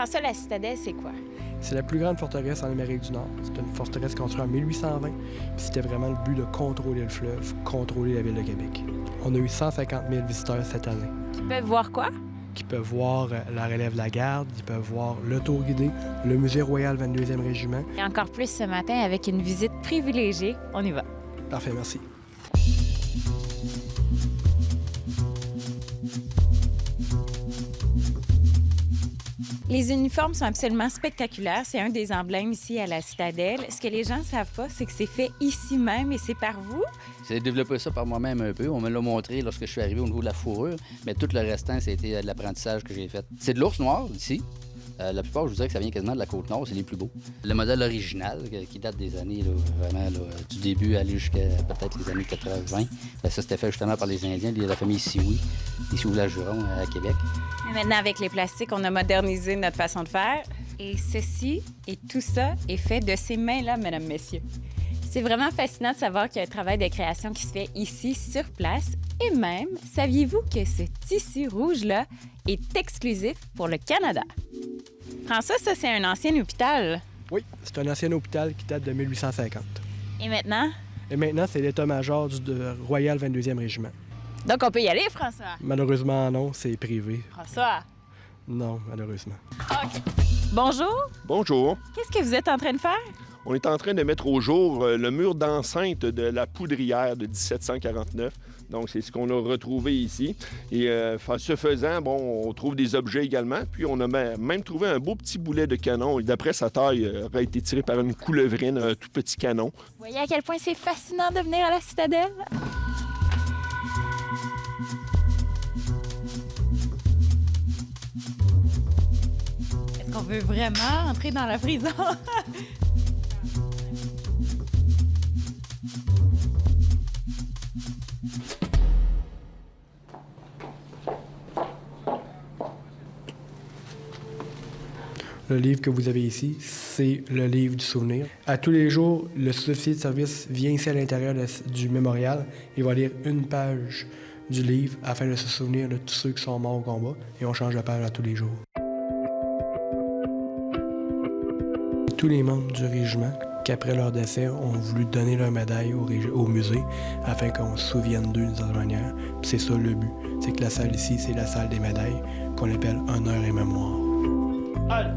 François, la citadelle, c'est quoi? C'est la plus grande forteresse en Amérique du Nord. C'est une forteresse construite en 1820. Puis c'était vraiment le but de contrôler le fleuve, contrôler la ville de Québec. On a eu 150 000 visiteurs cette année. Qui peuvent voir quoi? Qui peuvent voir la relève de la garde, ils peuvent voir le tour guidé, le musée royal 22e régiment. Et encore plus ce matin avec une visite privilégiée. On y va. Parfait, merci. Les uniformes sont absolument spectaculaires. C'est un des emblèmes ici à la Citadelle. Ce que les gens ne savent pas, c'est que c'est fait ici même et c'est par vous. J'ai développé ça par moi-même un peu. On me l'a montré lorsque je suis arrivé au niveau de la fourrure, mais tout le restant, c'était de l'apprentissage que j'ai fait. C'est de l'ours noir, ici. La plupart, je vous dirais que ça vient quasiment de la Côte-Nord, c'est les plus beaux. Le modèle original, qui date des années, là, vraiment, là, du début, aller jusqu'à peut-être les années 80, bien, ça c'était fait justement par les Indiens, de la famille Sioux, ici au village-Juron, à Québec. Mais maintenant, avec les plastiques, on a modernisé notre façon de faire. Et ceci et tout ça est fait de ces mains-là, mesdames, messieurs. C'est vraiment fascinant de savoir qu'il y a un travail de création qui se fait ici, sur place. Et même, saviez-vous que ce tissu rouge-là est exclusif pour le Canada? François, ça, c'est un ancien hôpital. Oui, c'est un ancien hôpital qui date de 1850. Et maintenant? Et maintenant, c'est l'état-major du Royal 22e régiment. Donc, on peut y aller, François? Malheureusement, non, c'est privé. François? Non, malheureusement. OK. Bonjour. Bonjour. Qu'est-ce que vous êtes en train de faire? On est en train de mettre au jour le mur d'enceinte de la poudrière de 1749. Donc, c'est ce qu'on a retrouvé ici. Et ce faisant, bon, on trouve des objets également. Puis, on a même trouvé un beau petit boulet de canon. Et d'après sa taille, aurait été tiré par une coulevrine, un tout petit canon. Vous voyez à quel point c'est fascinant de venir à la Citadelle? Est-ce qu'on veut vraiment entrer dans la prison? Le livre que vous avez ici, c'est le livre du souvenir. À tous les jours, le sous-officier de service vient ici à l'intérieur du mémorial et va lire une page du livre afin de se souvenir de tous ceux qui sont morts au combat et on change de page à tous les jours. Tous les membres du régiment, qu'après leur décès, ont voulu donner leur médaille au musée afin qu'on se souvienne d'eux d'une certaine manière. Puis c'est ça le but. C'est que la salle ici, c'est la salle des médailles qu'on appelle Honneur et Mémoire. Allez.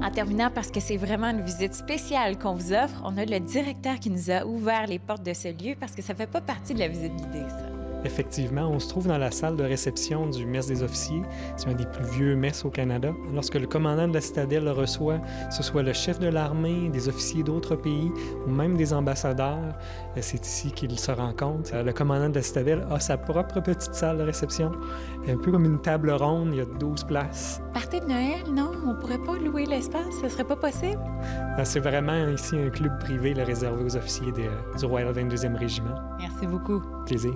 En terminant, parce que c'est vraiment une visite spéciale qu'on vous offre, on a le directeur qui nous a ouvert les portes de ce lieu parce que ça fait pas partie de la visite guidée, ça. Effectivement, on se trouve dans la salle de réception du mess des officiers. C'est un des plus vieux messes au Canada. Lorsque le commandant de la citadelle le reçoit, que ce soit le chef de l'armée, des officiers d'autres pays ou même des ambassadeurs, c'est ici qu'il se rencontre. Le commandant de la citadelle a sa propre petite salle de réception, un peu comme une table ronde, il y a 12 places. Partez de Noël, non? On pourrait pas louer l'espace? Ce serait pas possible? C'est vraiment ici un club privé réservé aux officiers du Royal 22e Régiment. Merci beaucoup. Plaisir.